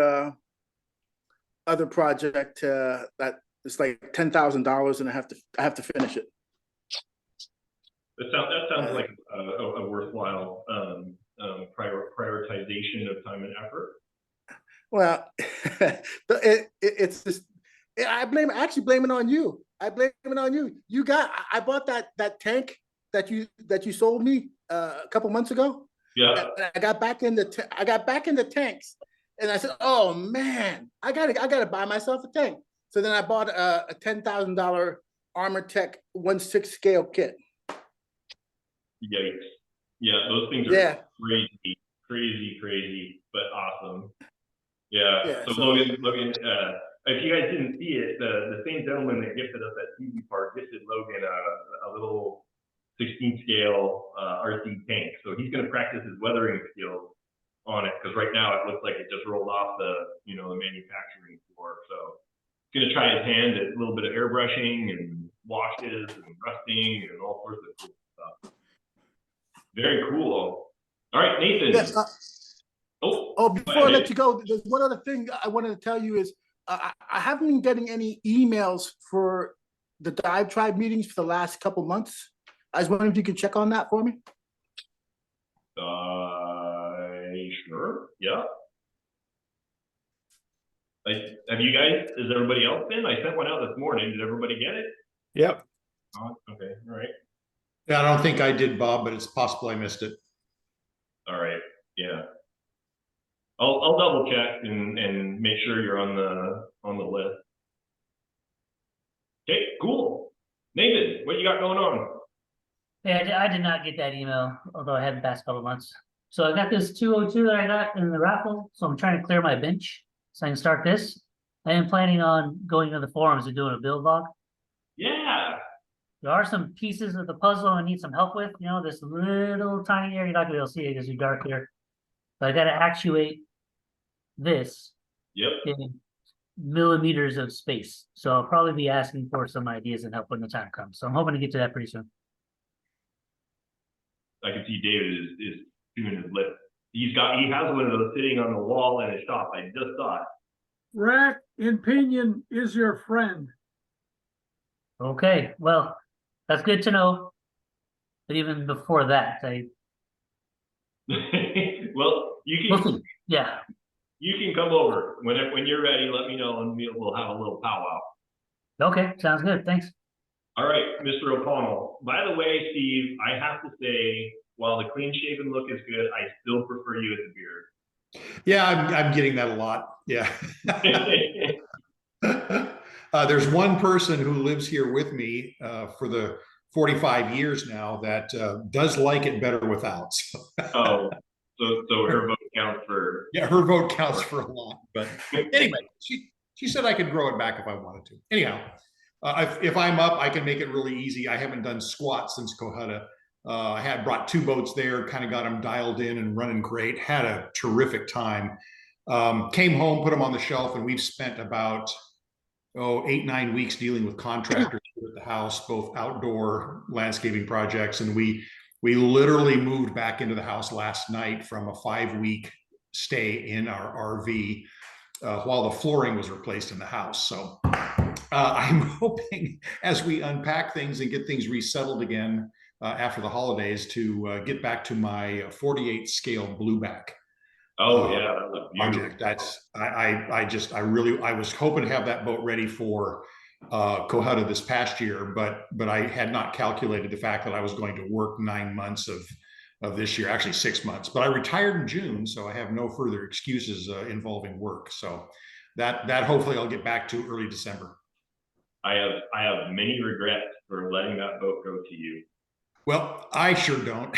other project that is like $10,000, and I have to finish it. That sounds like a worthwhile prioritization of time and effort. Well, it's just, I actually blame it on you. I blame it on you. I bought that tank that you sold me a couple months ago. Yeah. I got back in the tanks, and I said, "Oh man, I gotta buy myself a tank." So then I bought a $10,000 Armor Tech 1/6 scale kit. Yikes! Yeah, those things are crazy, but awesome. Yeah. So Logan, if you guys didn't see it, the same gentleman that gifted us that TV part gifted Logan a little 16 scale RC tank. So he's going to practice his weathering skills on it, because right now it looks like it just rolled off the manufacturing floor. So he's going to try his hand at a little bit of airbrushing and washes and rusting and all sorts of cool stuff. Very cool. All right, Nathan. Yes, before I let you go, there's one other thing I wanted to tell you is I haven't been getting any emails for the DiveTribe meetings for the last couple months. I was wondering if you could check on that for me. sure. Yeah. Have you guys, has everybody else been? I sent one out this morning. Did everybody get it? Yep. Oh, okay. All right. Yeah, I don't think I did, Bob, but it's possible I missed it. All right. Yeah. I'll double check and make sure you're on the list. Okay, cool. Nathan, what you got going on? Yeah, I did not get that email, although I had the past couple of months. So I got this 202 that I got in the raffle, so I'm trying to clear my bench so I can start this. I am planning on going to the forums and doing a build log. Yeah. There are some pieces of the puzzle I need some help with. You know, this little tiny area, you're not gonna be able to see it because you're dark here. But I gotta actuate this Yep. in millimeters of space. So I'll probably be asking for some ideas and help when the time comes. So I'm hoping to get to that pretty soon. I can see David is doing his lip. He has one of those sitting on the wall in his shop. I just saw it. Rack in Pinion is your friend. Okay, well, that's good to know. But even before that, Well, we'll see. Yeah. you can come over when you're ready. Let me know and we'll have a little powwow. Okay, sounds good. Thanks. All right, Mr. O'Connell. By the way, Steve, I have to say, while the clean shaven look is good, I still prefer you with the beard. Yeah, I'm getting that a lot. Yeah. There's one person who lives here with me for the 45 years now that does like it better without. Oh, so her vote counts for. Yeah, her vote counts for a lot. But anyway, she said I could grow it back if I wanted to. Anyhow, if I'm up, I can make it really easy. I haven't done squat since Cohutta. I had brought 2 boats there, kind of got them dialed in and running great. Had a terrific time. Came home, put them on the shelf, and we've spent about 8-9 weeks dealing with contractors at the house, both outdoor landscaping projects, and we literally moved back into the house last night from a 5-week stay in our RV while the flooring was replaced in the house. So I'm hoping as we unpack things and get things resettled again after the holidays to get back to my 48 scale blueback. Oh yeah, that was project. That's I was hoping to have that boat ready for Cohutta this past year, but I had not calculated the fact that I was going to work 9 months of this year, actually 6 months. But I retired in June, so I have no further excuses involving work. So that hopefully I'll get back to early December. I have many regrets for letting that boat go to you. Well, I sure don't.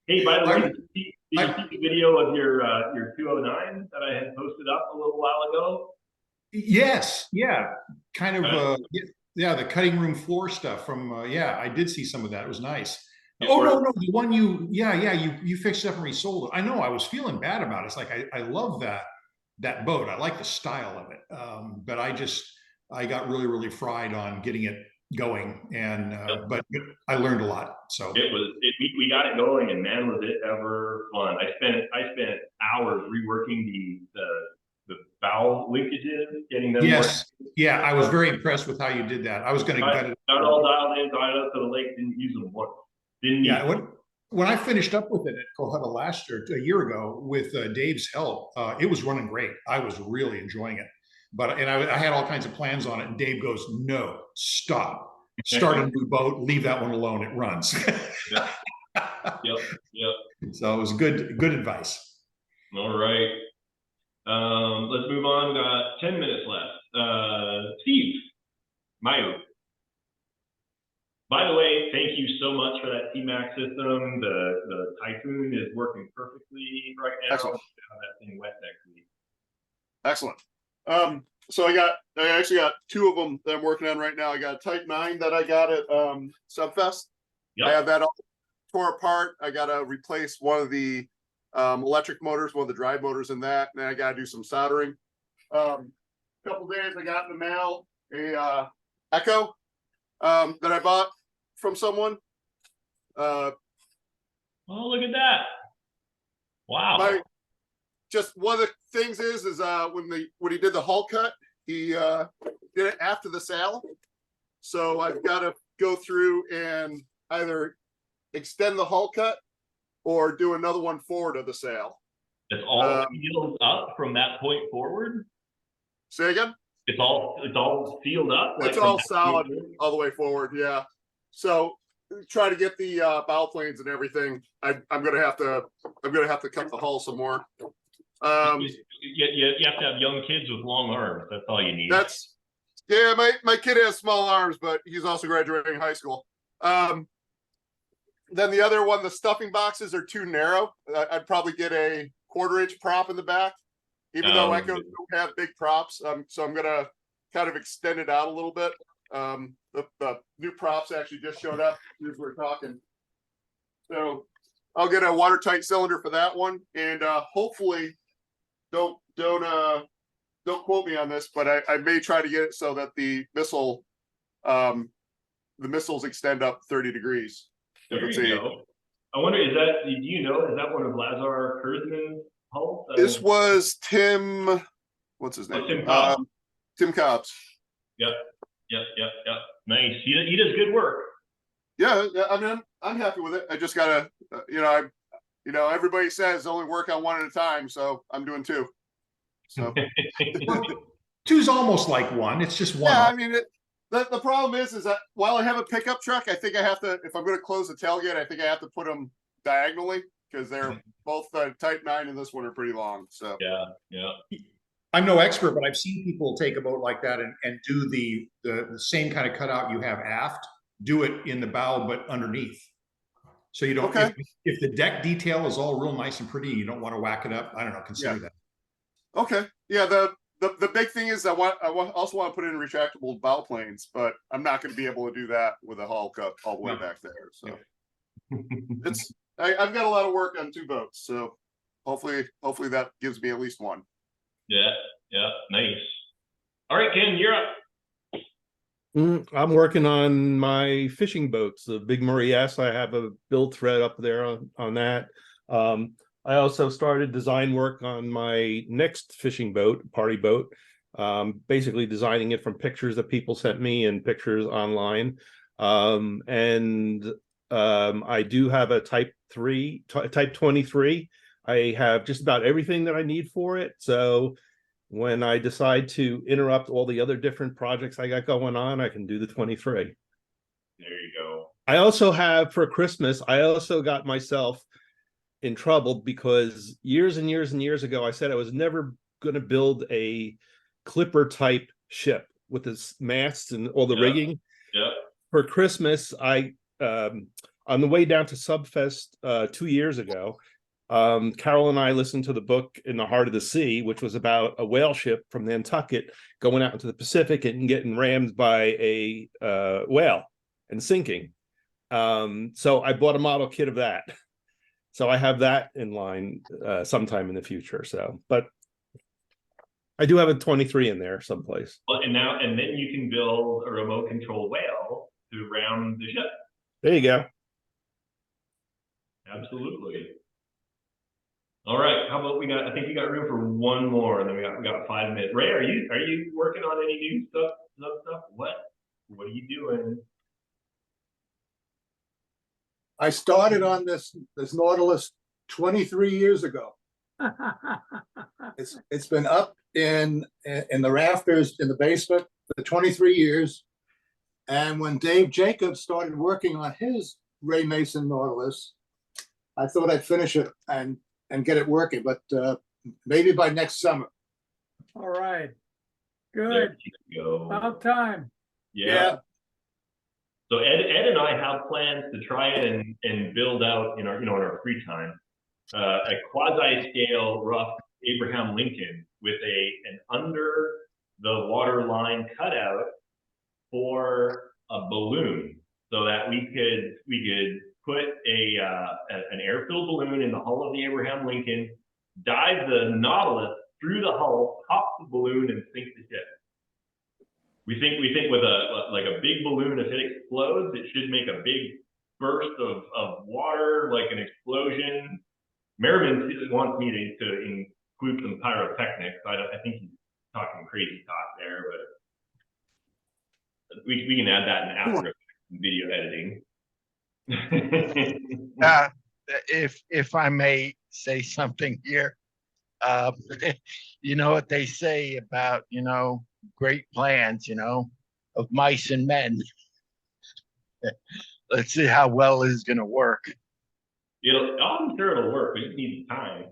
Hey, by the way, did you see the video of your 209 that I had posted up a little while ago? Yes, yeah, kind of yeah, the cutting room floor stuff from yeah, I did see some of that. It was nice. Oh no, the one you fixed it up and resold it. I know, I was feeling bad about it. It's like I love that boat. I like the style of it. But I got really fried on getting it going, and but I learned a lot. So we got it going, and man, was it ever fun. I spent hours reworking the bow linkages, getting them. Yes, yeah, I was very impressed with how you did that. I was going to gut it. Got all dialed in, dialed up to the lake, didn't use them once. When I finished up with it at Cohutta last year, a year ago, with Dave's help, it was running great. I was really enjoying it. But I had all kinds of plans on it, and Dave goes, "No, stop. Start a new boat. Leave that one alone. It runs." Yep. So it was good advice. All right. Let's move on. We got 10 minutes left. Steve, Mayu. By the way, thank you so much for that T-Max system. The Typhoon is working perfectly right now. Excellent. We'll have that thing wet next week. Excellent. So I actually got 2 of them that I'm working on right now. I got a Type 9 that I got at Subfest. Yep. I have that all tore apart. I got to replace one of the electric motors, one of the drive motors in that, and then I got to do some soldering. Couple days I got in the mail a Echo that I bought from someone. Oh, look at that! Wow. Just one of the things is when he did the hull cut, he did it after the sale. So I've got to go through and either extend the hull cut or do another one forward of the sail. It's all sealed up from that point forward. Say again? It's all sealed up. It's from all that solid point forward? all the way forward. Yeah. So try to get the bow planes and everything. I'm gonna have to cut the hull some more. You have to have young kids with long arms. That's all you need. Yeah, my kid has small arms, but he's also graduating high school. Then the other one, the stuffing boxes are too narrow. I'd probably get a 1/4-inch prop in the back, even though I don't have big props. So I'm gonna kind of extend it out a little bit. The new props actually just showed up as we're talking. So I'll get a watertight cylinder for that one, and hopefully don't quote me on this, but I may try to get it so that the missiles extend up 30 degrees. There you go. I wonder, is that one of Lazar Kurzman's hulls? This was Tim, what's his name? Tim Cobbs. Tim Cobbs. Yep. Nice. He does good work. Yeah, I mean, I'm happy with it. I just gotta, everybody says only work on one at a time, so I'm doing 2. So Two's almost like one. It's just one. yeah, I mean, the problem is that while I have a pickup truck, I think I have to, if I'm going to close the tailgate, I think I have to put them diagonally because they're both Type 9 and this one are pretty long. So yeah. I'm no expert, but I've seen people take a boat like that and do the same kind of cutout you have aft, do it in the bow, but underneath. So you don't, if the deck detail is all real nice and pretty, you don't want to whack it up. I don't know, consider that. Okay. Yeah. The big thing is I also want to put in retractable bow planes, but I'm not going to be able to do that with a hull cut all the way back there. So I've got a lot of work on 2 boats. So hopefully that gives me at least one. Yeah. Nice. All right, Ken, you're up. I'm working on my fishing boats, the Big Murray S. I have a build thread up there on that. I also started design work on my next fishing boat, party boat, basically designing it from pictures that people sent me and pictures online. I do have a Type 23. I have just about everything that I need for it. So when I decide to interrupt all the other different projects I got going on, I can do the 23. There you go. I also have, for Christmas, I also got myself in trouble because years and years and years ago, I said I was never going to build a clipper type ship with its masts and all the rigging. Yeah. For Christmas, I on the way down to Subfest 2 years ago, Carol and I listened to the book In the Heart of the Sea, which was about a whale ship from Nantucket going out into the Pacific and getting rammed by a whale and sinking. So I bought a model kit of that. So I have that in line sometime in the future. So, but I do have a 23 in there someplace. Well, and then you can build a remote control whale to ram the ship. There you go. Absolutely. All right. How about I think we got room for one more, and then we got 5 minutes. Ray, are you working on any new stuff? What are you doing? I started on this Nautilus 23 years ago. It's been up in the rafters in the basement for 23 years. And when Dave Jacobs started working on his Ray Mason Nautilus, I thought I'd finish it and get it working, but maybe by next summer. All right. Good. There you go. About time. Yeah. So Ed and I have plans to try and build out in our free time a quasi-scale rough Abraham Lincoln with an under the water line cutout for a balloon, so that we could put an air-filled balloon in the hull of the Abraham Lincoln, dive the Nautilus through the hull, pop the balloon, and sink the ship. We think with a big balloon, if it explodes, it should make a big burst of water, like an explosion. Merriman wants me to include some pyrotechnics. I think he's talking crazy talk there, but we can add that in after video editing. if I may say something here, you know what they say about, great plans, of mice and men. Let's see how well this is going to work. I'm sure it'll work, but you need time.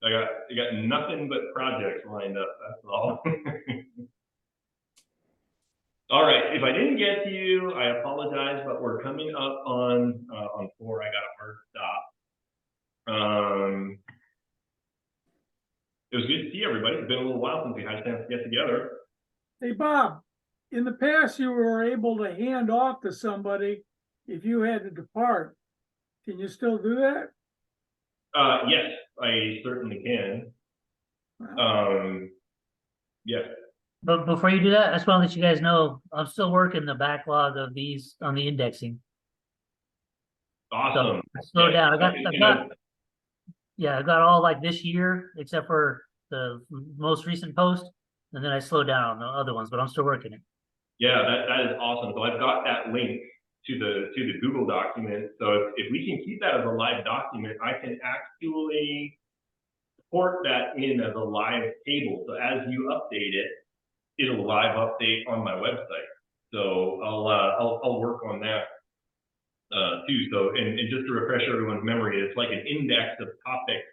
I got nothing but projects lined up. That's all. All right. If I didn't get to you, I apologize, but we're coming up on 4. I got a hard stop. It was good to see everybody. It's been a little while since we had a chance to get together. Hey, Bob, in the past, you were able to hand off to somebody if you had to depart. Can you still do that? Yes, I certainly can. Yeah. But before you do that, I just want to let you guys know, I'm still working the backlog of these on the indexing. Awesome. So slow down. I got all like this year, except for the most recent post. And then I slowed down on the other ones, but I'm still working it. Yeah, that is awesome. So I've got that link to the Google document. So if we can keep that as a live document, I can actually port that in as a live table. So as you update it, it'll live update on my website. So I'll work on that too. So and just to refresh everyone's memory, it's like an index of topics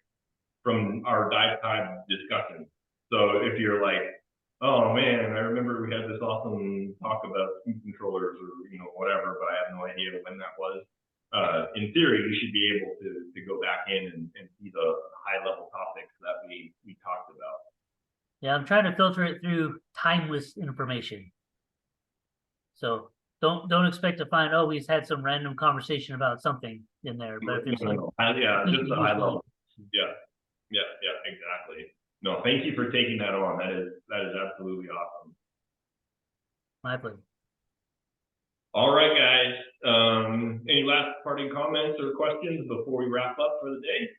from our DiveTribe discussion. So if you're like, oh man, I remember we had this awesome talk about speed controllers or whatever, but I have no idea when that was. In theory, you should be able to go back in and see the high level topics that we talked about. Yeah, I'm trying to filter it through timeless information. So don't expect to find, oh, we've had some random conversation about something in there. But if it's Yeah, just the high level. Yeah, exactly. No, thank you for taking that on. That is absolutely awesome. My pleasure. All right, guys. Any last parting comments or questions before we wrap up for the day?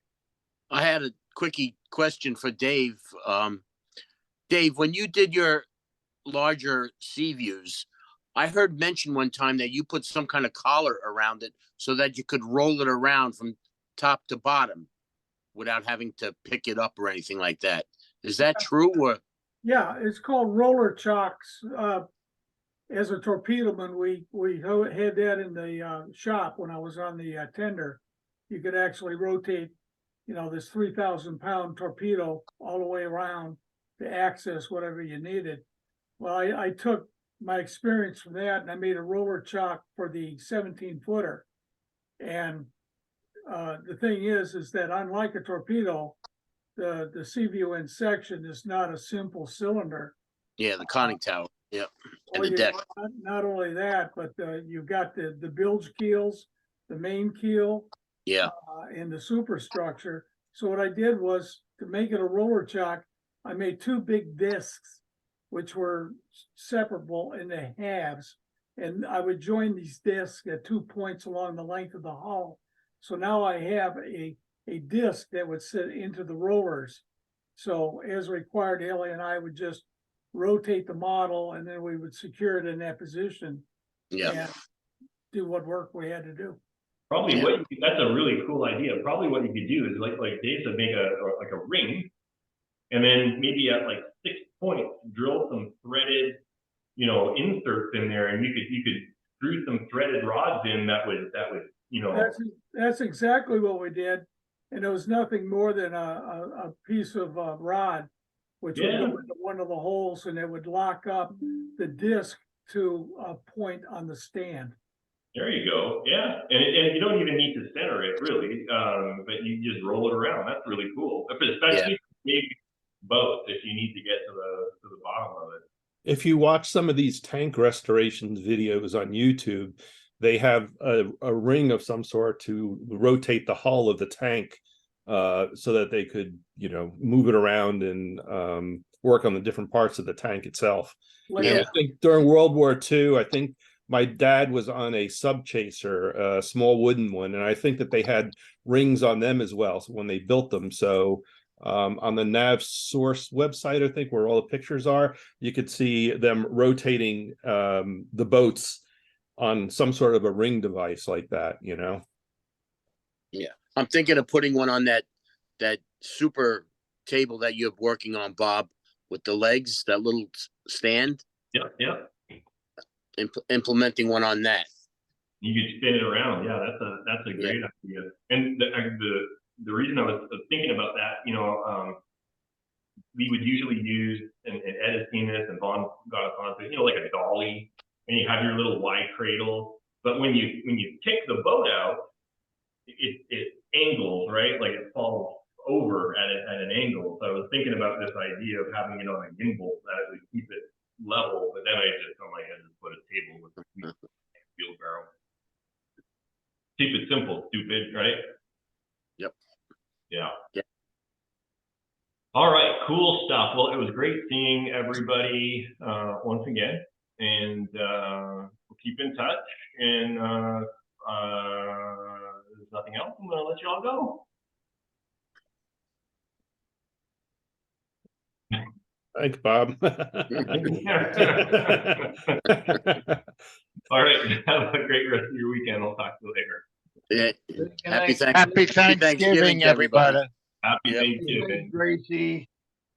I had a quickie question for Dave. Dave, when you did your larger sea views, I heard mention one time that you put some kind of collar around it so that you could roll it around from top to bottom without having to pick it up or anything like that. Is that true? Or Yeah, it's called roller chocks. As a torpedoman, we had that in the shop when I was on the tender. You could actually rotate, this 3,000-pound torpedo all the way around to access whatever you needed. Well, I took my experience from that and I made a roller chock for the 17-footer. And the thing is that unlike a torpedo, the Seaview end section is not a simple cylinder. yeah, the conning tower. Yeah, and Well, the deck. not only that, but you've got the bilge keels, the main keel, Yeah, and the superstructure. So what I did was, to make it a roller chock, I made two big discs, which were separable in the halves, and I would join these discs at 2 points along the length of the hull. So now I have a disc that would sit into the rollers. So as required, Ellie and I would just rotate the model, and then we would secure it in that position. yeah, And do what work we had to do. Probably Yeah. that's a really cool idea. Probably what you could do is like Dave said, make a ring, and then maybe at like 6 points, drill some threaded, inserts in there, and you could screw some threaded rods in that would. That's exactly what we did, and it was nothing more than a piece of rod, which would go into one of the holes, and it would lock up the disc to a point on the stand. There you go. Yeah, and you don't even need to center it really, but you just roll it around. That's really cool, especially big boats if you need to get to the bottom of it. If you watch some of these tank restoration videos on YouTube, they have a ring of some sort to rotate the hull of the tank so that they could, move it around and work on the different parts of the tank itself. Like I think during World War II, I think my dad was on a sub chaser, a small wooden one, and I think that they had rings on them as well when they built them. So on the Nav Source website, I think where all the pictures are, you could see them rotating the boats on some sort of a ring device like that, Yeah. I'm thinking of putting one on that super table that you're working on, Bob, with the legs, that little stand. Yeah, yeah. Implementing one on that. You could spin it around. Yeah, that's a great idea. And the reason I was thinking about that, you know, we would usually use, and Ed has seen this, and Vaughn got us on, you know, like a dolly, and you have your little Y cradle. But when you kick the boat out, it angles, right? Like it falls over at an angle. So I was thinking about this idea of having it on a gimbal that it would keep it level, but then I just, oh my God, just put a table with a wheelbarrow. Keep it simple, stupid, right? Yep. Yeah. Yeah. All right, cool stuff. Well, it was great seeing everybody once again, and we'll keep in touch. And there's nothing else. I'm gonna let you all go. Thanks, Bob. All right, have a great rest of your weekend. I'll talk to you later. Yeah. Happy Thanksgiving, everybody. Happy Yep. Thanksgiving. Gracie.